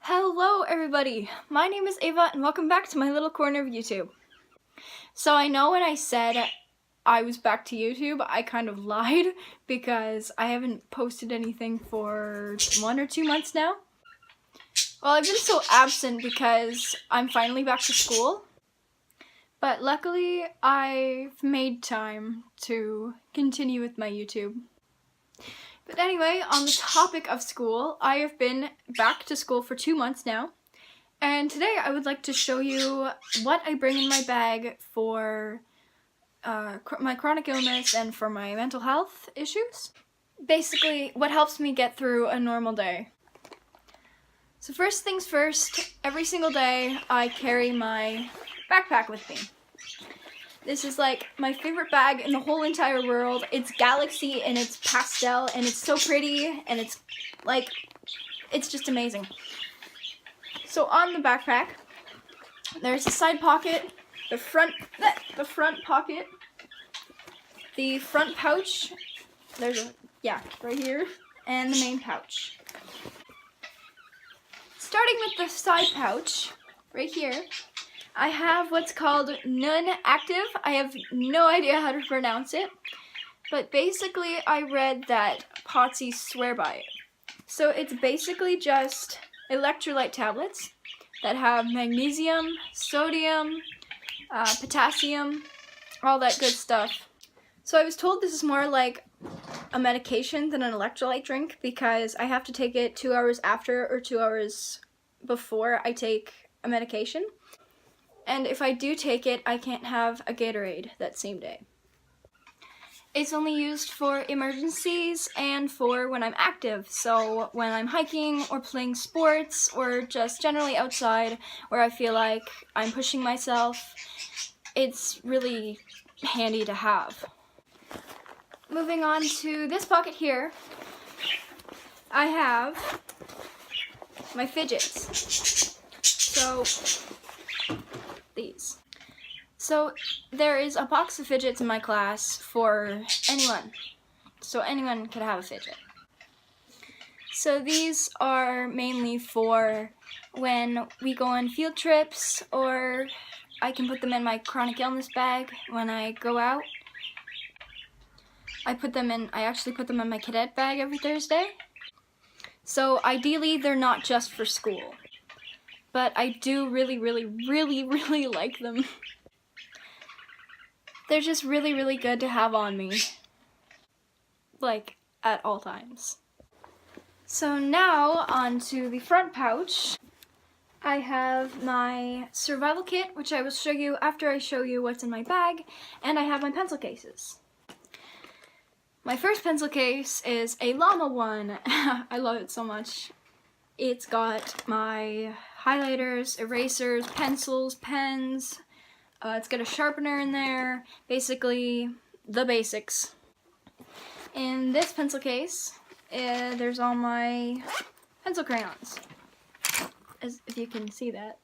Hello everybody, my name is Ava and welcome back to my little corner of YouTube. So I know when I said I was back to YouTube, I kind of lied because I haven't posted anything for 1 or 2 months now. Well, I've been so absent because I'm finally back to school, but luckily I've made time to continue with my YouTube. But anyway, on the topic of school, I have been back to school for 2 months now, and today I would like to show you what I bring in my bag for my chronic illness and for my mental health issues. Basically, what helps me get through a normal day. So first things first, every single day I carry my backpack with me. This is like my favorite bag in the whole entire world. It's galaxy and it's pastel and it's so pretty and it's just amazing. So on the backpack, there's a side pocket, the front pocket, the front pouch, right here, and the main pouch. Starting with the side pouch, right here, I have what's called non-active. I have no idea how to pronounce it, but basically I read that Potsies swear by it. So it's basically just electrolyte tablets that have magnesium, sodium, potassium, all that good stuff. So I was told this is more like a medication than an electrolyte drink because I have to take it 2 hours after or 2 hours before I take a medication. And if I do take it, I can't have a Gatorade that same day. It's only used for emergencies and for when I'm active, so when I'm hiking or playing sports or just generally outside where I feel like I'm pushing myself, it's really handy to have. Moving on to this pocket here, I have my fidgets. So these. So there is a box of fidgets in my class for anyone. So anyone could have a fidget. So these are mainly for when we go on field trips, or I can put them in my chronic illness bag when I go out. I actually put them in my cadet bag every Thursday. So ideally they're not just for school. But I do really like them. They're just really good to have on me, like at all times. So now onto the front pouch. I have my survival kit, which I will show you after I show you what's in my bag, and I have my pencil cases. My first pencil case is a llama one. I love it so much. It's got my highlighters, erasers, pencils, pens. It's got a sharpener in there. Basically, the basics. In this pencil case, there's all my pencil crayons, if you can see that.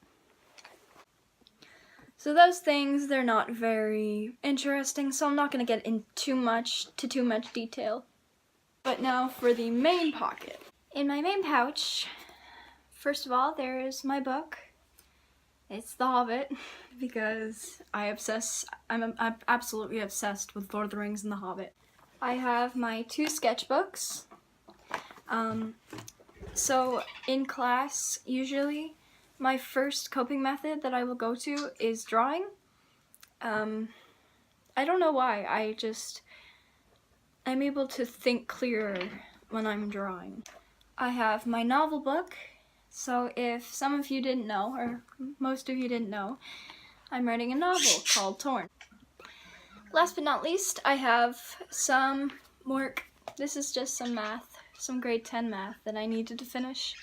So those things, they're not very interesting, so I'm not going to get into too much detail. But now for the main pocket. In my main pouch, first of all, there's my book. It's The Hobbit, because I'm absolutely obsessed with Lord of the Rings and The Hobbit. I have my 2 sketchbooks. So in class, usually, my first coping method that I will go to is drawing. I don't know why, I'm able to think clearer when I'm drawing. I have my novel book. So if some of you didn't know, or most of you didn't know, I'm writing a novel called Torn. Last but not least, I have some work. This is just some math, some grade 10 math that I needed to finish.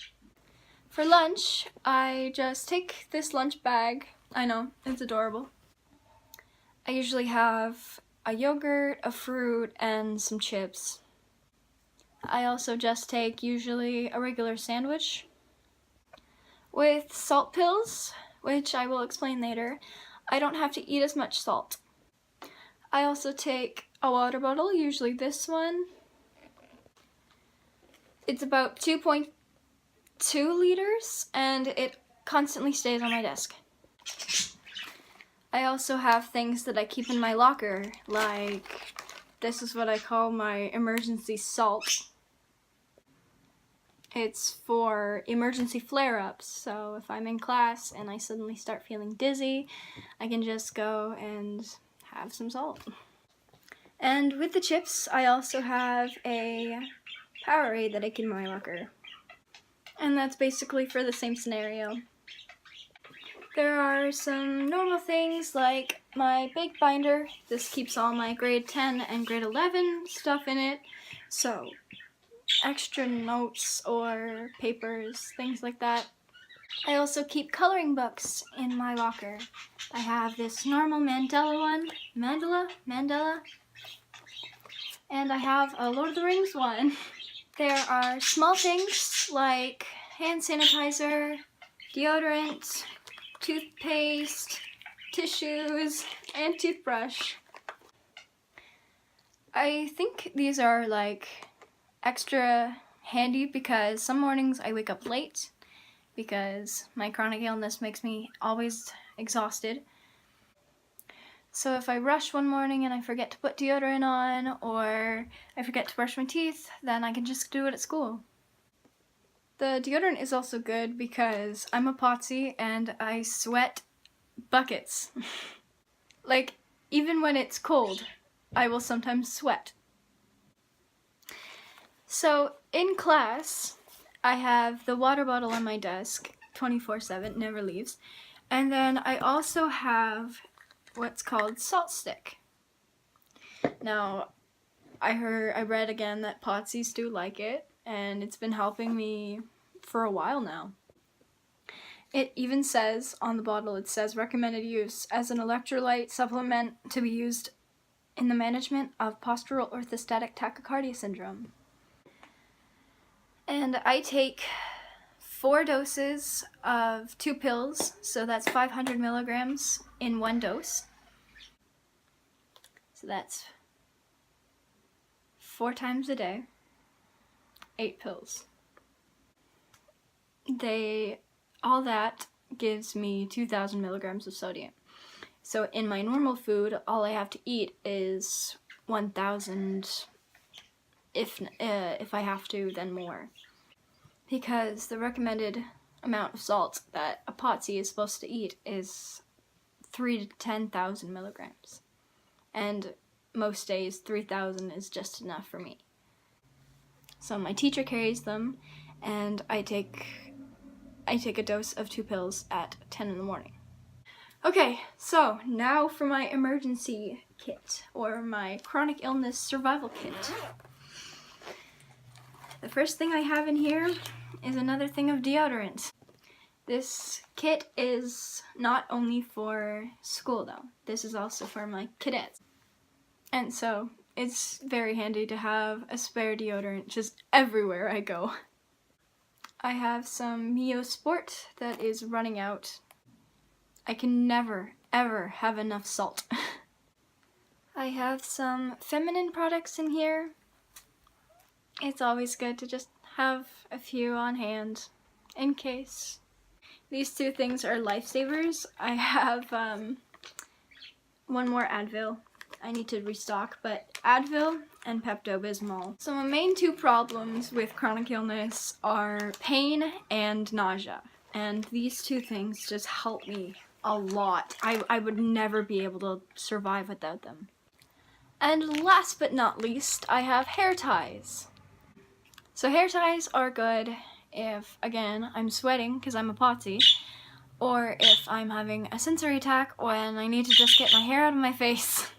For lunch, I just take this lunch bag. I know, it's adorable. I usually have a yogurt, a fruit, and some chips. I also just take usually a regular sandwich with salt pills, which I will explain later. I don't have to eat as much salt. I also take a water bottle, usually this one. It's about 2.2 2 liters, and it constantly stays on my desk. I also have things that I keep in my locker, like this is what I call my emergency salt. It's for emergency flare-ups, so if I'm in class and I suddenly start feeling dizzy, I can just go and have some salt. And with the chips, I also have a Powerade that I keep in my locker. And that's basically for the same scenario. There are some normal things like my big binder. This keeps all my grade 10 and grade 11 stuff in it. So extra notes or papers, things like that. I also keep coloring books in my locker. I have this normal Mandela, and I have a Lord of the Rings one. There are small things like hand sanitizer, deodorant, toothpaste, tissues, and toothbrush. I think these are like extra handy because some mornings I wake up late because my chronic illness makes me always exhausted. So if I rush one morning and I forget to put deodorant on or I forget to brush my teeth, then I can just do it at school. The deodorant is also good because I'm a potsy and I sweat buckets. Like, even when it's cold, I will sometimes sweat. So in class, I have the water bottle on my desk 24/7, never leaves. And then I also have what's called salt stick. Now, I read again that potsies do like it, and it's been helping me for a while now. It even says on the bottle, it says recommended use as an electrolyte supplement to be used in the management of postural orthostatic tachycardia syndrome. And I take 4 doses of 2 pills, so that's 500 milligrams in 1 dose. So that's 4 times a day, 8 pills. All that gives me 2,000 milligrams of sodium. So in my normal food, all I have to eat is 1,000. If I have to, then more. Because the recommended amount of salt that a potsy is supposed to eat is 3,000 to 10,000 milligrams. And most days, 3,000 is just enough for me. So my teacher carries them, and I take a dose of 2 pills at 10 in the morning. Okay, so now for my emergency kit, or my chronic illness survival kit. The first thing I have in here is another thing of deodorant. This kit is not only for school though, this is also for my cadets. And so it's very handy to have a spare deodorant just everywhere I go. I have some Mio Sport that is running out. I can never, ever have enough salt. I have some feminine products in here. It's always good to just have a few on hand, in case. These 2 things are lifesavers. I have one more Advil. I need to restock, but Advil and Pepto-Bismol. So my main 2 problems with chronic illness are pain and nausea. And these 2 things just help me a lot. I would never be able to survive without them. And last but not least, I have hair ties. So hair ties are good if, again, I'm sweating because I'm a potsy, or if I'm having a sensory attack when I need to just get my hair out of my face.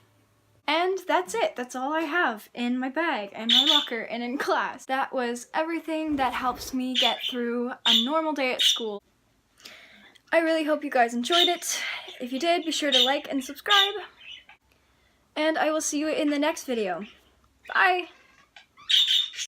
And that's it. That's all I have in my bag and my locker and in class. That was everything that helps me get through a normal day at school. I really hope you guys enjoyed it. If you did, be sure to like and subscribe. And I will see you in the next video. Bye!